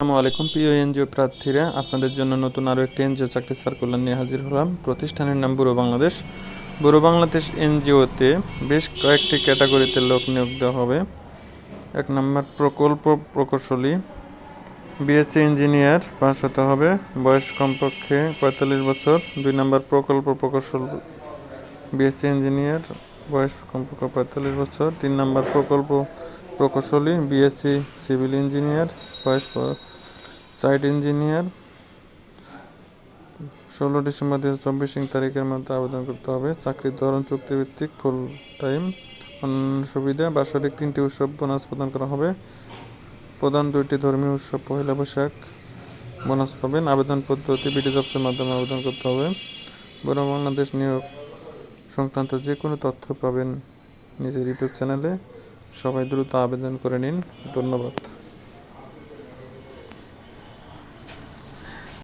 আসসালামু আলাইকুম প্রিয় এনজিও প্রার্থীরা, আপনাদের জন্য নতুন আরও একটি এনজিও চাকরি সার্কুলার নিয়ে হাজির হলাম। প্রতিষ্ঠানের নাম ব্যুরো বাংলাদেশ। ব্যুরো বাংলাদেশ এনজিওতে বেশ কয়েকটি ক্যাটাগরিতে লোক নিয়োগ দেওয়া হবে। 1 নম্বর প্রকল্প প্রকৌশলী, বিএসসি ইঞ্জিনিয়ার পাস হতে হবে, বয়স কমপক্ষে 45 বছর। 2 নম্বর প্রকল্প প্রকৌশল, বিএসসি ইঞ্জিনিয়ার, বয়স কমপক্ষে 45 বছর। 3 নম্বর প্রকল্প প্রকৌশলী, বিএসসি সিভিল ইঞ্জিনিয়ার, বয়স সাইট ইঞ্জিনিয়ার। 16 ডিসেম্বর 2024 তারিখের মধ্যে আবেদন করতে হবে। চাকরির ধরন চুক্তিভিত্তিক, ফুল টাইম। অন্যান্য সুবিধা: বার্ষিক 3টি উৎসব বোনাস প্রদান করা হবে। প্রধান 2টি ধর্মীয় উৎসব, পহেলা বৈশাখ বোনাস পাবেন। আবেদন পদ্ধতি বিডি জবসের মাধ্যমে আবেদন করতে হবে। ব্যুরো বাংলাদেশ নিয়োগ সংক্রান্ত যে কোনো তথ্য পাবেন নিজের ইউটিউব চ্যানেলে। সবাই দ্রুত আবেদন করে নিন। ধন্যবাদ।